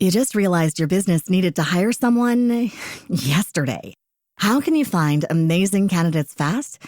You just realized your business needed to hire someone yesterday. How can you find amazing candidates fast?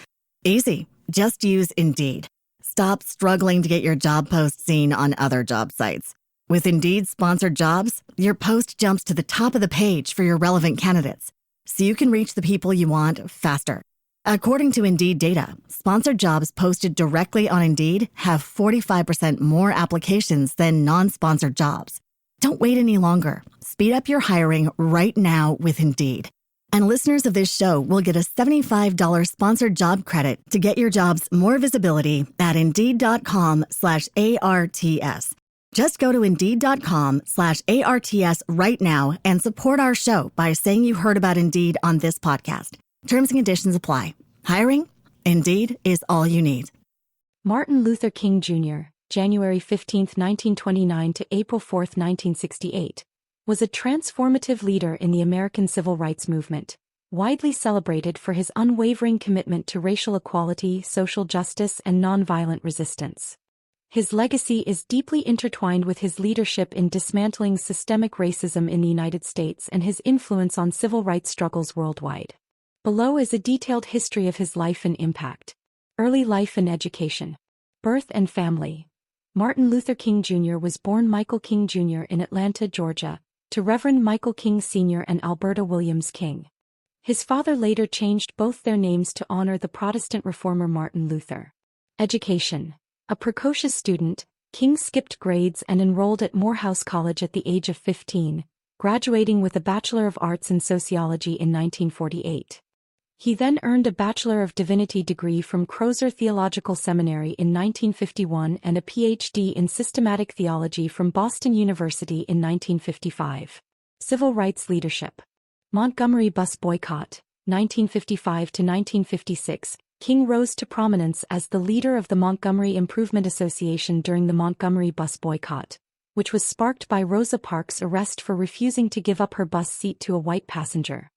Easy. Just use Indeed. Stop struggling to get your job post seen on other job sites. With Indeed sponsored jobs, your post jumps to the top of the page for your relevant candidates, so you can reach the people you want faster. According to Indeed data, sponsored jobs posted directly on Indeed have 45% more applications than non-sponsored jobs. Don't wait any longer. Speed up your hiring right now with Indeed. And listeners of this show will get a $75 sponsored job credit to get your jobs more visibility at Indeed.com/ARTS. Just go to Indeed.com/ARTS right now and support our show by saying you heard about Indeed on this podcast. Terms and conditions apply. Hiring? Indeed is all you need. Martin Luther King Jr., January 15, 1929 to April 4, 1968, was a transformative leader in the American Civil Rights Movement, widely celebrated for his unwavering commitment to racial equality, social justice, and nonviolent resistance. His legacy is deeply intertwined with his leadership in dismantling systemic racism in the United States and his influence on civil rights struggles worldwide. Below is a detailed history of his life and impact. Early life and education. Birth and family. Martin Luther King Jr. was born Michael King Jr. in Atlanta, Georgia, to Reverend Michael King Sr. and Alberta Williams King. His father later changed both their names to honor the Protestant reformer Martin Luther. Education. A precocious student, King skipped grades and enrolled at Morehouse College at the age of 15, graduating with a Bachelor of Arts in Sociology in 1948. He then earned a Bachelor of Divinity degree from Crozer Theological Seminary in 1951 and a Ph.D. in Systematic Theology from Boston University in 1955. Civil rights leadership. Montgomery bus boycott, 1955 to 1956. King rose to prominence as the leader of the Montgomery Improvement Association during the Montgomery bus boycott, which was sparked by Rosa Parks' arrest for refusing to give up her bus seat to a white passenger.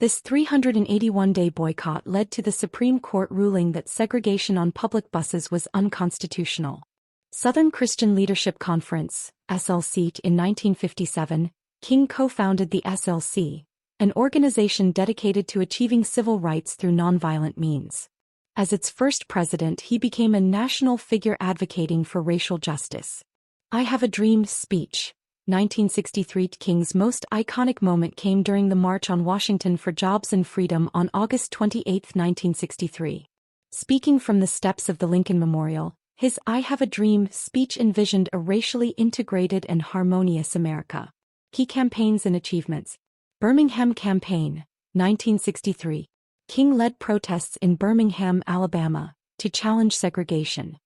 This 381-day boycott led to the Supreme Court ruling that segregation on public buses was unconstitutional. Southern Christian Leadership Conference, SLC. In 1957, King co-founded the SLC, an organization dedicated to achieving civil rights through nonviolent means. As its first president, he became a national figure advocating for racial justice. I Have a Dream speech. 1963. King's most iconic moment came during the March on Washington for Jobs and Freedom on August 28, 1963. Speaking from the steps of the Lincoln Memorial, his I Have a Dream speech envisioned a racially integrated and harmonious America. Key campaigns and achievements. Birmingham Campaign, 1963. King led protests in Birmingham, Alabama, to challenge segregation.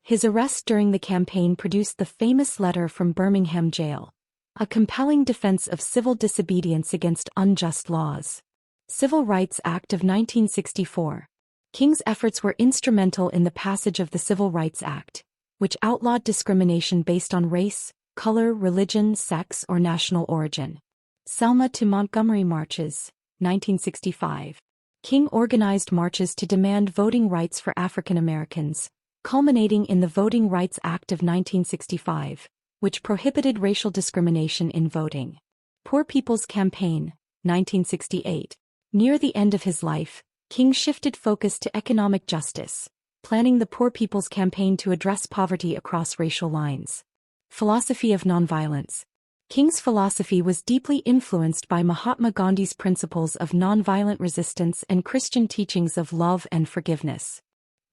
His arrest during the campaign produced the famous letter from Birmingham jail, a compelling defense of civil disobedience against unjust laws. Civil Rights Act of 1964. King's efforts were instrumental in the passage of the Civil Rights Act, which outlawed discrimination based on race, color, religion, sex, or national origin. Selma to Montgomery marches, 1965. King organized marches to demand voting rights for African Americans, culminating in the Voting Rights Act of 1965, which prohibited racial discrimination in voting. Poor People's Campaign, 1968. Near the end of his life, King shifted focus to economic justice, planning the Poor People's Campaign to address poverty across racial lines. Philosophy of nonviolence. King's philosophy was deeply influenced by Mahatma Gandhi's principles of nonviolent resistance and Christian teachings of love and forgiveness.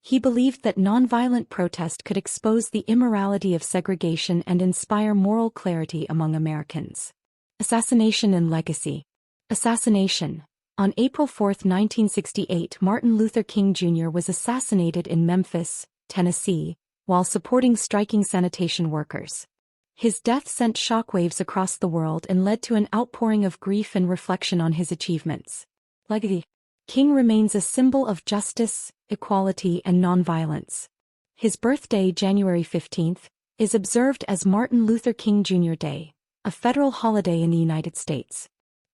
He believed that nonviolent protest could expose the immorality of segregation and inspire moral clarity among Americans. Assassination and legacy. Assassination. On April 4, 1968, Martin Luther King Jr. was assassinated in Memphis, Tennessee, while supporting striking sanitation workers. His death sent shockwaves across the world and led to an outpouring of grief and reflection on his achievements. Legacy. King remains a symbol of justice, equality, and nonviolence. His birthday, January 15, is observed as Martin Luther King Jr. Day, a federal holiday in the United States.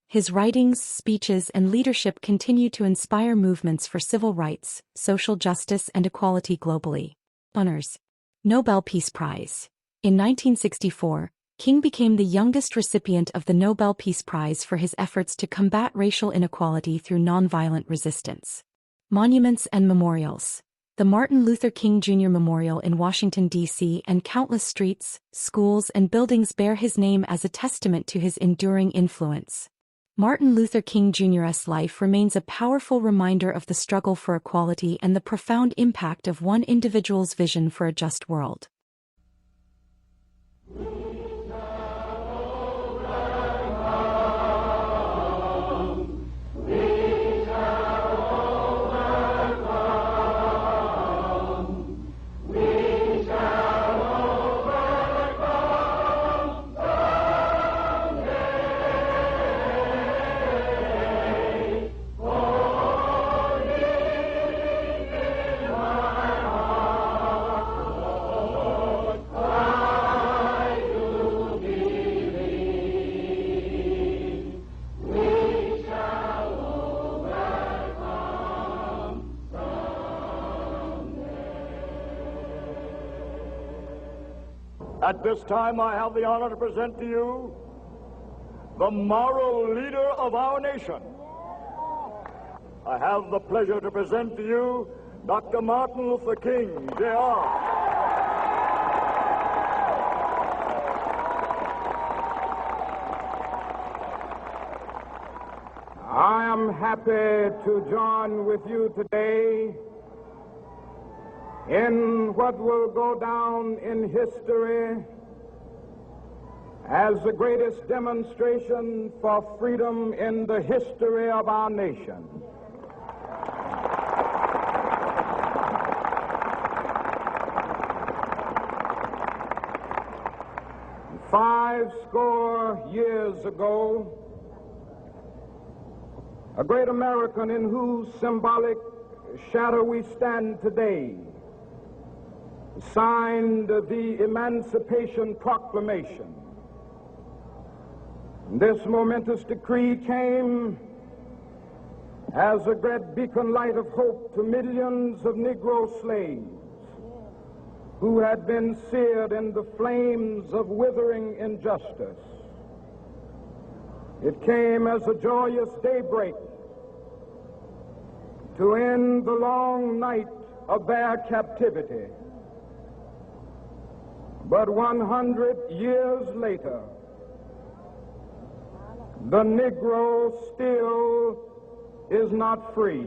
His writings, speeches, and leadership continue to inspire movements for civil rights, social justice, and equality globally. Honors. Nobel Peace Prize. In 1964, King became the youngest recipient of the Nobel Peace Prize for his efforts to combat racial inequality through nonviolent resistance. Monuments and memorials. The Martin Luther King Jr. Memorial in Washington, D.C. and countless streets, schools, and buildings bear his name as a testament to his enduring influence. Martin Luther King Jr.'s life remains a powerful reminder of the struggle for equality and the profound impact of one individual's vision for a just world. At this time, I have the honor to present to you the moral leader of our nation. I have the pleasure to present to you Dr. Martin Luther King, Jr. I am happy to join with you today in what will go down in history as the greatest demonstration for freedom in the history of our nation. Five score years ago, a great American in whose symbolic shadow we stand today signed the Emancipation Proclamation. This momentous decree came as a great beacon light of hope to millions of Negro slaves who had been seared in the flames of withering injustice. It came as a joyous daybreak to end the long night of their captivity. But 100 years later, the Negro still is not free.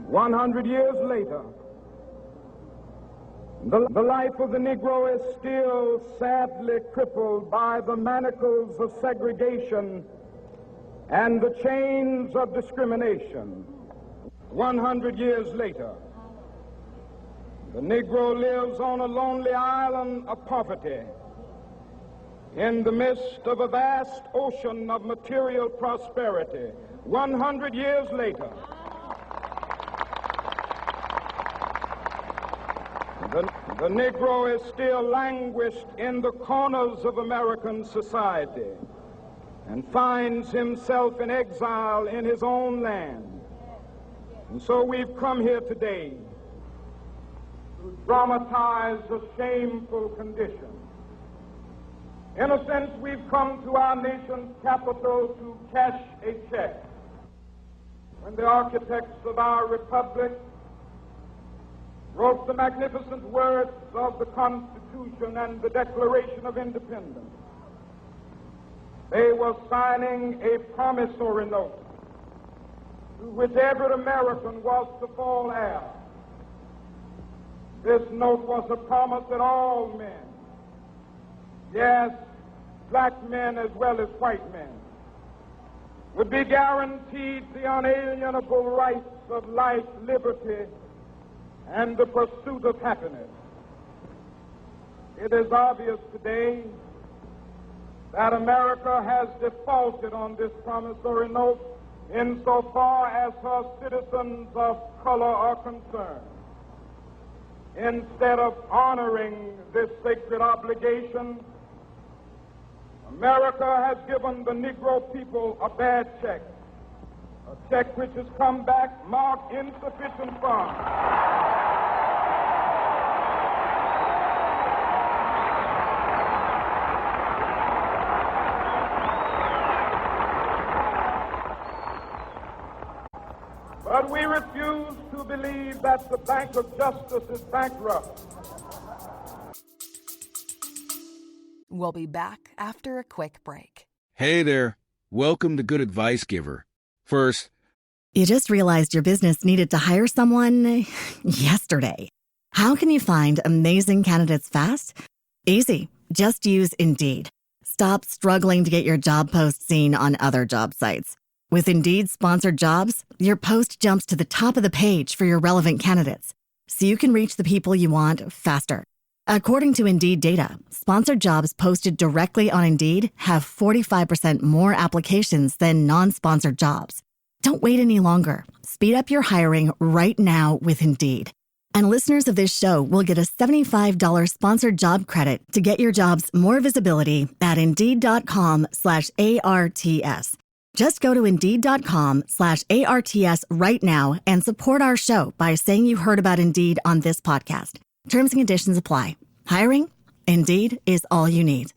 100 years later, the life of the Negro is still sadly crippled by the manacles of segregation and the chains of discrimination. 100 years later, the Negro lives on a lonely island of poverty in the midst of a vast ocean of material prosperity. 100 years later, the Negro is still languished in the corners of American society and finds himself in exile in his own land. And so we've come here today to dramatize a shameful condition. In a sense, we've come to our nation's capital to cash a check. When the architects of our republic wrote the magnificent words of the Constitution and the Declaration of Independence, they were signing a promissory note to which every American was to fall heir. This note was a promise that all men, yes, black men as well as white men, would be guaranteed the unalienable rights of life, liberty, and the pursuit of happiness. It is obvious today that America has defaulted on this promissory note insofar as her citizens of color are concerned. Instead of honoring this sacred obligation, America has given the Negro people a bad check, a check which has come back marked insufficient funds. But we refuse to believe that the Bank of Justice is bankrupt. We'll be back after a quick break. Hey there. Welcome to Good Advice Giver. First, You just realized your business needed to hire someone yesterday. How can you find amazing candidates fast? Easy. Just use Indeed. Stop struggling to get your job post seen on other job sites. With Indeed sponsored jobs, your post jumps to the top of the page for your relevant candidates, so you can reach the people you want faster. According to Indeed data, sponsored jobs posted directly on Indeed have 45% more applications than non-sponsored jobs. Don't wait any longer. Speed up your hiring right now with Indeed. And listeners of this show will get a $75 sponsored job credit to get your jobs more visibility at Indeed.com/ARTS. Just go to Indeed.com/ARTS right now and support our show by saying you heard about Indeed on this podcast. Terms and conditions apply. Hiring? Indeed is all you need.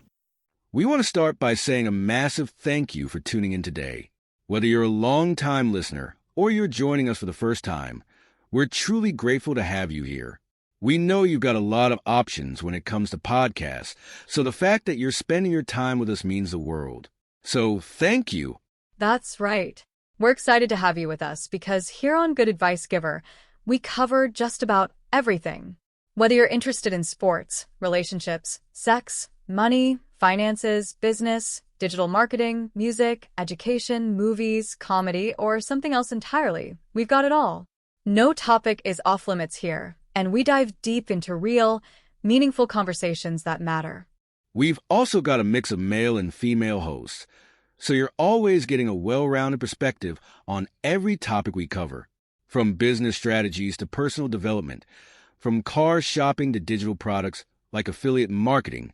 we want to start by saying a massive thank you for tuning in today. Whether you're a long-time listener or you're joining us for the first time, we're truly grateful to have you here. We know you've got a lot of options when it comes to podcasts, so the fact that you're spending your time with us means the world. So thank you. That's right. We're excited to have you with us because here on Good Advice Giver, we cover just about everything. Whether you're interested in sports, relationships, sex, money, finances, business, digital marketing, music, education, movies, comedy, or something else entirely, we've got it all. No topic is off limits here, and we dive deep into real, meaningful conversations that matter. We've also got a mix of male and female hosts, so you're always getting a well-rounded perspective on every topic we cover, from business strategies to personal development, from car shopping to digital products like affiliate marketing.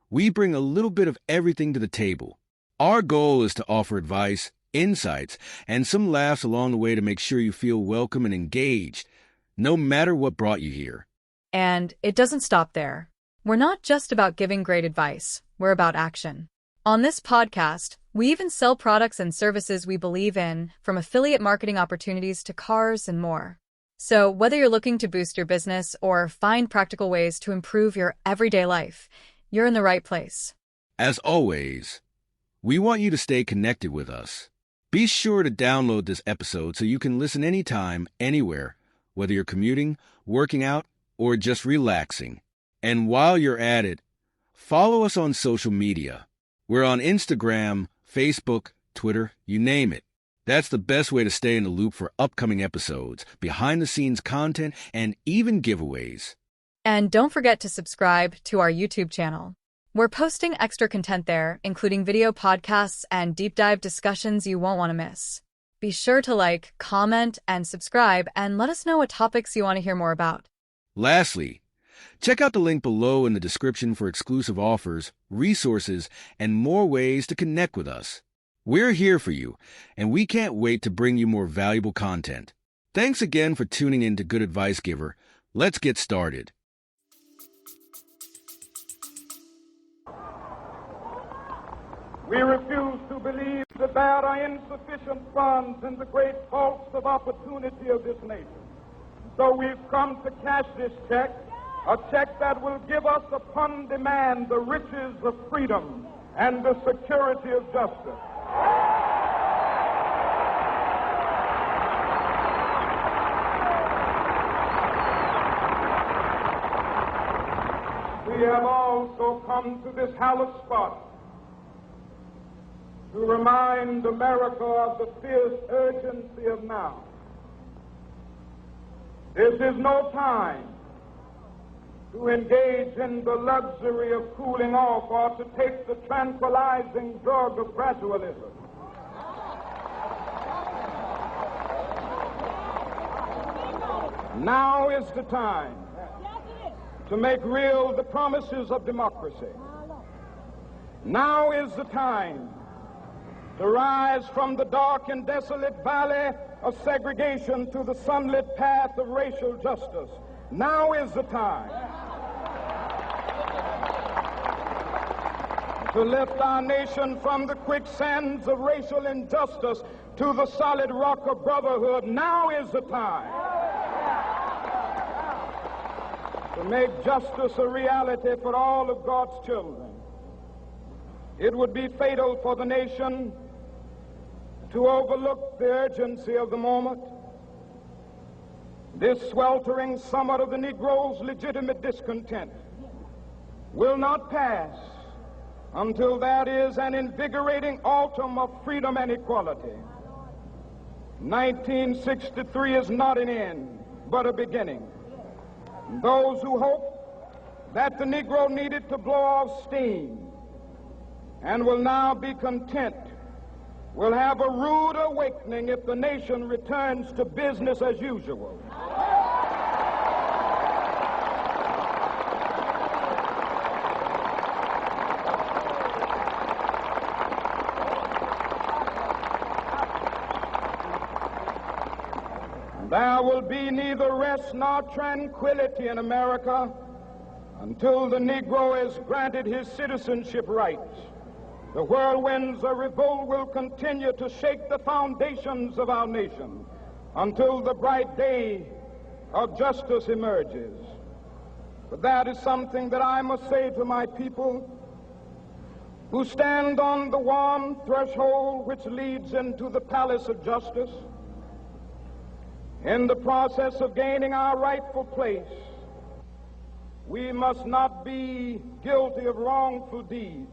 We bring a little bit of everything to the table. Our goal is to offer advice, insights, and some laughs along the way to make sure you feel welcome and engaged, no matter what brought you here. And it doesn't stop there. We're not just about giving great advice, we're about action. On this podcast, we even sell products and services we believe in, from affiliate marketing opportunities to cars and more. So whether you're looking to boost your business or find practical ways to improve your everyday life, you're in the right place. As always, we want you to stay connected with us. Be sure to download this episode so you can listen anytime, anywhere, whether you're commuting, working out, or just relaxing. And while you're at it, follow us on social media. We're on Instagram, Facebook, Twitter, you name it. That's the best way to stay in the loop for upcoming episodes, behind-the-scenes content, and even giveaways. And don't forget to subscribe to our YouTube channel. We're posting extra content there, including video podcasts and deep dive discussions you won't want to miss. Be sure to like, comment, and subscribe, and let us know what topics you want to hear more about. Lastly, check out the link below in the description for exclusive offers, resources, and more ways to connect with us. We're here for you, and we can't wait to bring you more valuable content. Thanks again for tuning in to Good Advice Giver. Let's get started. We refuse to believe that there are insufficient funds in the great vaults of opportunity of this nation. So we've come to cash this check, a check that will give us upon demand the riches of freedom and the security of justice. We have also come to this hallowed spot to remind America of the fierce urgency of now. This is no time to engage in the luxury of cooling off or to take the tranquilizing drug of gradualism. Now is the time to make real the promises of democracy. Now is the time to rise from the dark and desolate valley of segregation to the sunlit path of racial justice. Now is the time to lift our nation from the quicksands of racial injustice to the solid rock of brotherhood. Now is the time to make justice a reality for all of God's children. It would be fatal for the nation to overlook the urgency of the moment. This sweltering summit of the Negro's legitimate discontent will not pass until there is an invigorating autumn of freedom and equality. 1963 is not an end, but a beginning. Those who hope that the Negro needed to blow off steam and will now be content will have a rude awakening if the nation returns to business as usual. There will be neither rest nor tranquility in America until the Negro is granted his citizenship rights. The whirlwinds of revolt will continue to shake the foundations of our nation until the bright day of justice emerges. But that is something that I must say to my people who stand on the warm threshold which leads into the palace of justice. In the process of gaining our rightful place, we must not be guilty of wrongful deeds.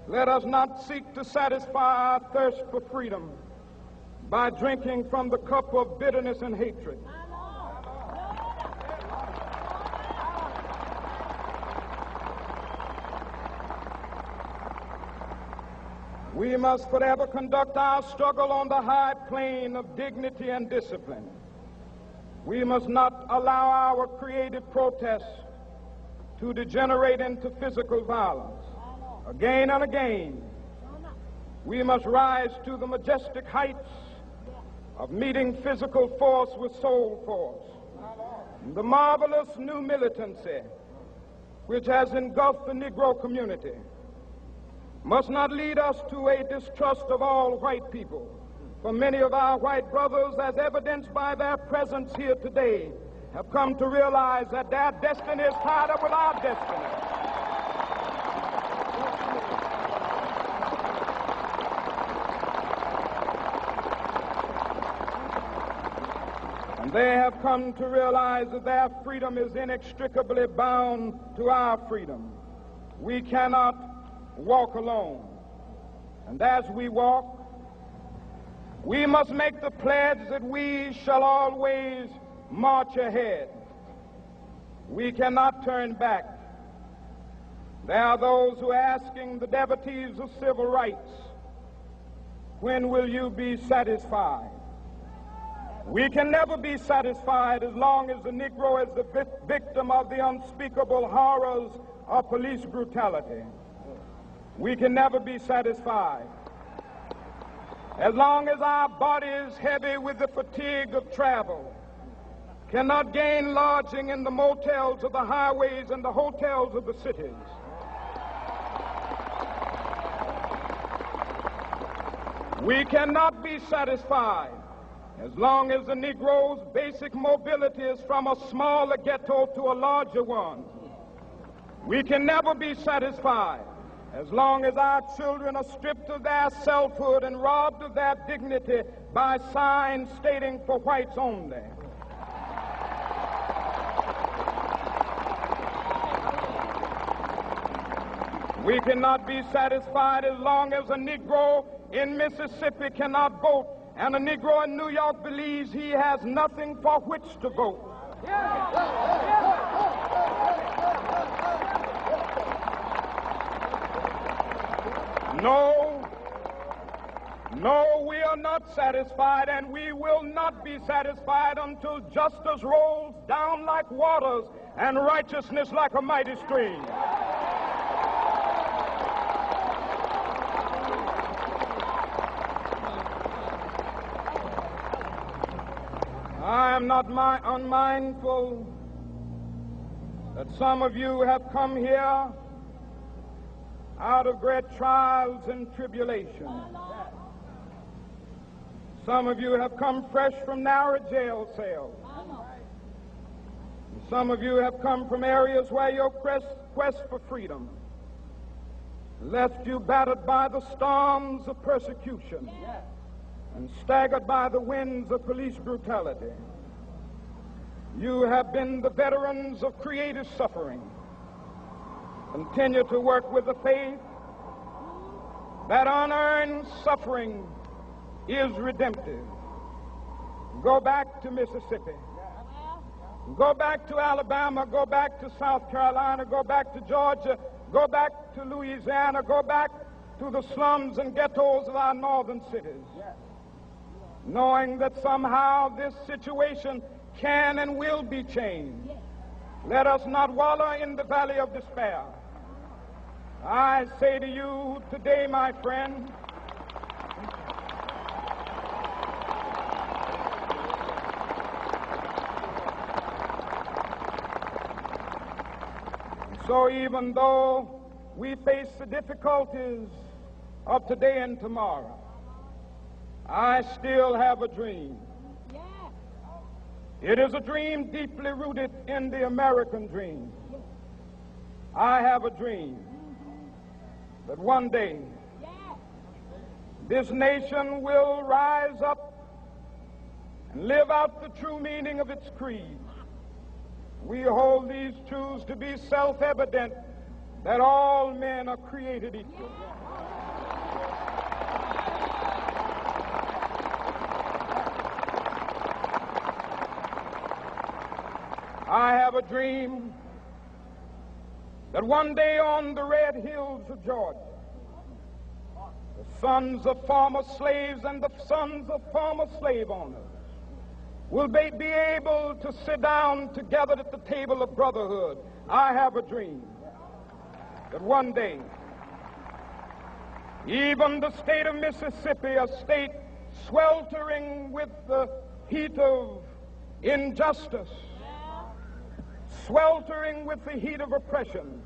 Let us not seek to satisfy our thirst for freedom by drinking from the cup of bitterness and hatred. We must forever conduct our struggle on the high plane of dignity and discipline. We must not allow our creative protest to degenerate into physical violence. Again and again, we must rise to the majestic heights of meeting physical force with soul force. The marvelous new militancy which has engulfed the Negro community must not lead us to a distrust of all white people. For many of our white brothers, as evidenced by their presence here today, have come to realize that their destiny is tied up with our destiny. And they have come to realize that their freedom is inextricably bound to our freedom. We cannot walk alone. And as we walk, we must make the pledge that we shall always march ahead. We cannot turn back. There are those who are asking the devotees of civil rights, when will you be satisfied? We can never be satisfied as long as the Negro is the victim of the unspeakable horrors of police brutality. We can never be satisfied as long as our body is heavy with the fatigue of travel, cannot gain lodging in the motels of the highways and the hotels of the cities. We cannot be satisfied as long as the Negro's basic mobility is from a smaller ghetto to a larger one. We can never be satisfied as long as our children are stripped of their selfhood and robbed of their dignity by signs stating for whites only. We cannot be satisfied as long as a Negro in Mississippi cannot vote and a Negro in New York believes he has nothing for which to vote. No, we are not satisfied, and we will not be satisfied until justice rolls down like waters and righteousness like a mighty stream. I am not unmindful that some of you have come here out of great trials and tribulations. Some of you have come fresh from narrow jail cells. Some of you have come from areas where your quest for freedom left you battered by the storms of persecution and staggered by the winds of police brutality. You have been the veterans of creative suffering. Continue to work with the faith that unearned suffering is redemptive. Go back to Mississippi. Go back to Alabama. Go back to South Carolina. Go back to Georgia. Go back to Louisiana. Go back to the slums and ghettos of our northern cities. Knowing that somehow this situation can and will be changed. Let us not wallow in the valley of despair. I say to you today, my friend, so even though we face the difficulties of today and tomorrow, I still have a dream. It is a dream deeply rooted in the American dream. I have a dream that one day this nation will rise up and live out the true meaning of its creed. We hold these truths to be self-evident, that all men are created equal. I have a dream that one day on the red hills of Georgia, the sons of former slaves and the sons of former slave owners will be able to sit down together at the table of brotherhood. I have a dream that one day, even the state of Mississippi, a state sweltering with the heat of injustice, sweltering with the heat of oppression,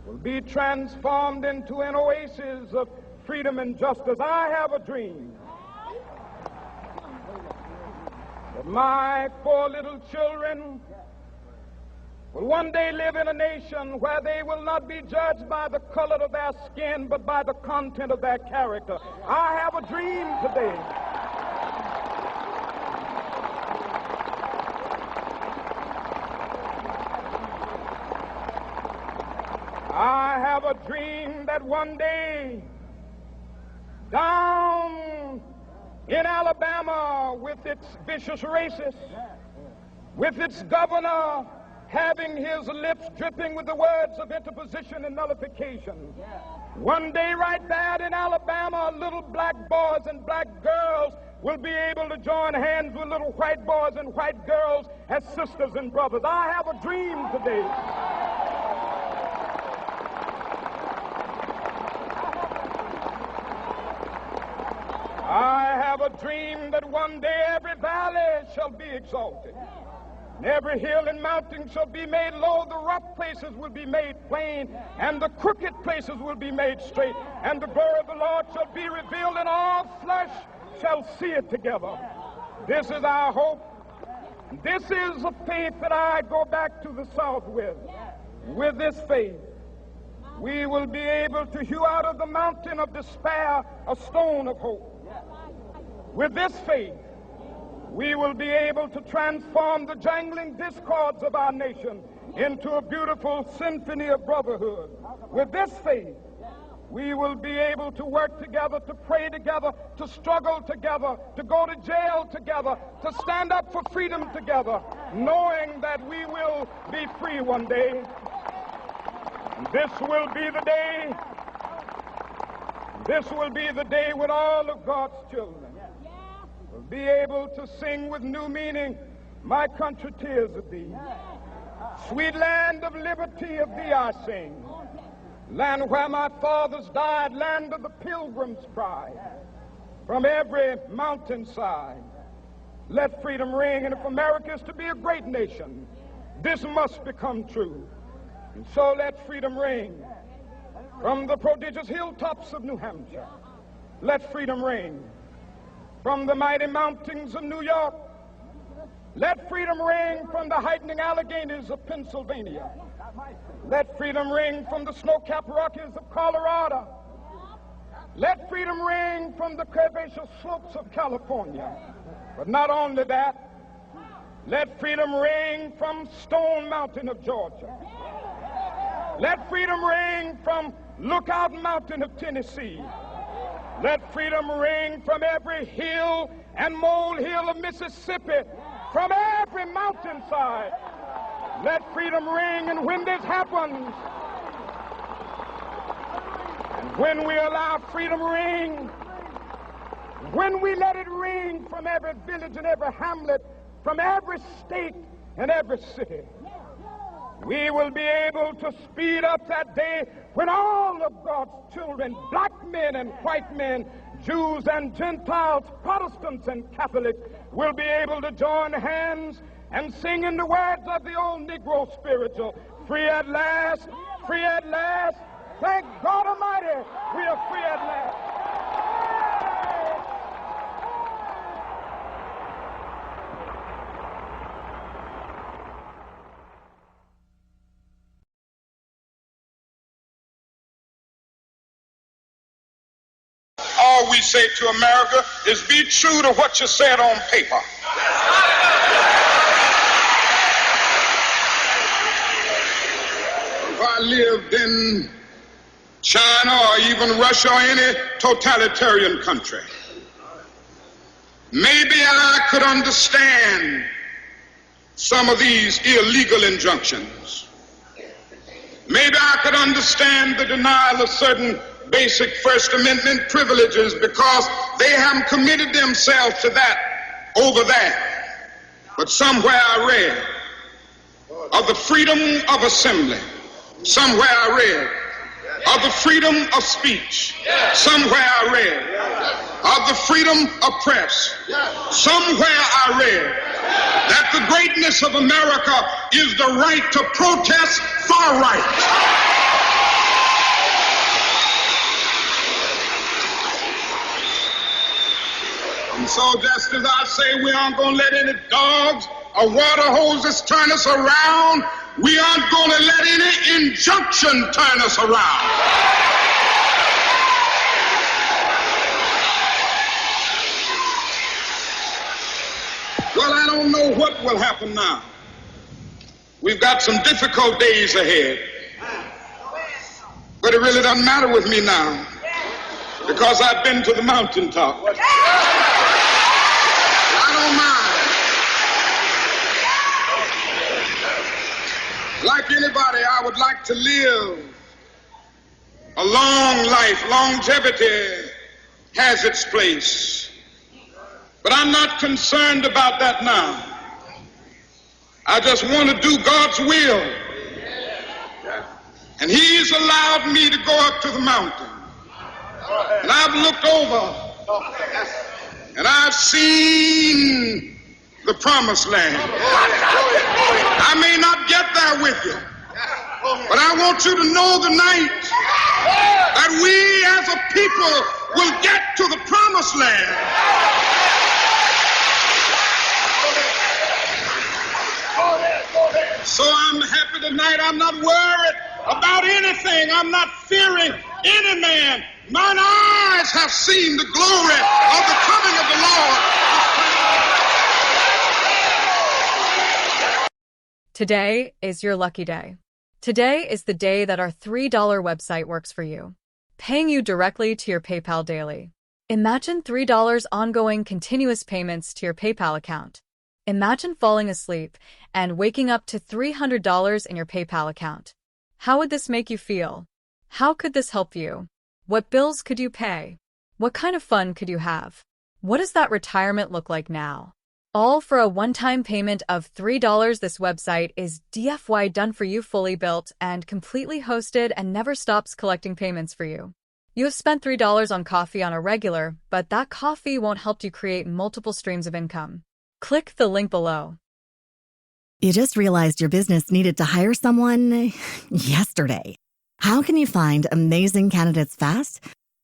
will be transformed into an oasis of freedom and justice. I have a dream that my 4 little children will one day live in a nation where they will not be judged by the color of their skin, but by the content of their character. I have a dream today I have a dream that one day down in Alabama, with its vicious racists, with its governor having his lips dripping with the words of interposition and nullification, one day right there in Alabama, little black boys and black girls will be able to join hands with little white boys and white girls as sisters and brothers. I have a dream today I have a dream that one day every valley shall be exalted, and every hill and mountain shall be made low, the rough places will be made plain, and the crooked places will be made straight, and the glory of the Lord shall be revealed, and all flesh shall see it together. This is our hope. This is a faith that I go back to the South with. With this faith, we will be able to hew out of the mountain of despair a stone of hope. With this faith, we will be able to transform the jangling discords of our nation into a beautiful symphony of brotherhood. With this faith, we will be able to work together, to pray together, to struggle together, to go to jail together, to stand up for freedom together, knowing that we will be free one day. This will be the day. This will be the day when all of God's children will be able to sing with new meaning, "My country, 'tis of thee. Sweet land of liberty, of thee I sing. Land where my fathers died, land of the pilgrim's pride. From every mountainside, let freedom ring. And if America is to be a great nation, this must become true. And so let freedom ring. From the prodigious hilltops of New Hampshire, let freedom ring. From the mighty mountains of New York, let freedom ring from the heightening Alleghenies of Pennsylvania. Let freedom ring from the snow-capped Rockies of Colorado. Let freedom ring from the curvaceous slopes of California. But not only that, let freedom ring from Stone Mountain of Georgia. Let freedom ring from Lookout Mountain of Tennessee. Let freedom ring from every hill and molehill of Mississippi, from every mountainside. Let freedom ring, and when this happens, and when we allow freedom ring, when we let it ring from every village and every hamlet, from every state and every city, we will be able to speed up that day when all of God's children, black men and white men, Jews and Gentiles, Protestants and Catholics, will be able to join hands and sing in the words of the old Negro spiritual, free at last, free at last. Thank God Almighty, we are free at last. All we say to America is be true to what you said on paper. If I lived in China or even Russia or any totalitarian country, maybe I could understand some of these illegal injunctions. Maybe I could understand the denial of certain basic First Amendment privileges because they haven't committed themselves to that over there. But somewhere I read of the freedom of assembly. Somewhere I read of the freedom of speech. Somewhere I read of the freedom of press. Somewhere I read that the greatness of America is the right to protest far right. And so just as I say we aren't going to let any dogs or water hoses turn us around, we aren't going to let any injunction turn us around. Well, I don't know what will happen now. We've got some difficult days ahead. But it really doesn't matter with me now because I've been to the mountaintop. Like anybody, I would like to live a long life. Longevity has its place. But I'm not concerned about that now. I just want to do God's will. And He's allowed me to go up to the mountain. And I've looked over and I've seen the promised land. I may not get there with you, but I want you to know tonight that we as a people will get to the promised land. So I'm happy tonight. I'm not worried about anything. I'm not fearing any man. Mine eyes have seen the glory of the coming of the Lord. Today is your lucky day. Today is the day that our $3 website works for you, paying you directly to your PayPal daily. Imagine $3 ongoing continuous payments to your PayPal account. Imagine falling asleep and waking up to $300 in your PayPal account. How would this make you feel? How could this help you? What bills could you pay? What kind of fun could you have? What does that retirement look like now? All for a one-time payment of $3. This website is DFY done for you, fully built and completely hosted, and never stops collecting payments for you. You have spent $3 on coffee on a regular, but that coffee won't help you create multiple streams of income. Click the link below. You just realized your business needed to hire someone yesterday. How can you find amazing candidates fast?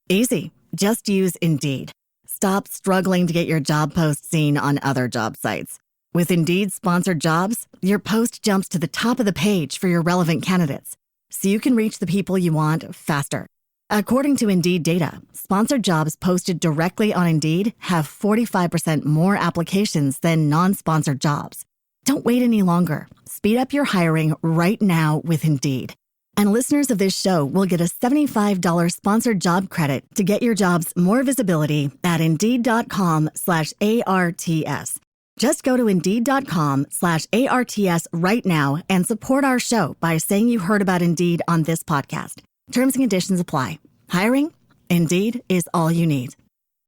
Easy. Just use Indeed. Stop struggling to get your job post seen on other job sites. With Indeed sponsored jobs, your post jumps to the top of the page for your relevant candidates, so you can reach the people you want faster. According to Indeed data, sponsored jobs posted directly on Indeed have 45% more applications than non-sponsored jobs. Don't wait any longer. Speed up your hiring right now with Indeed. And listeners of this show will get a $75 sponsored job credit to get your jobs more visibility at Indeed.com/ARTS. Just go to Indeed.com/ARTS right now and support our show by saying you heard about Indeed on this podcast. Terms and conditions apply. Hiring? Indeed is all you need.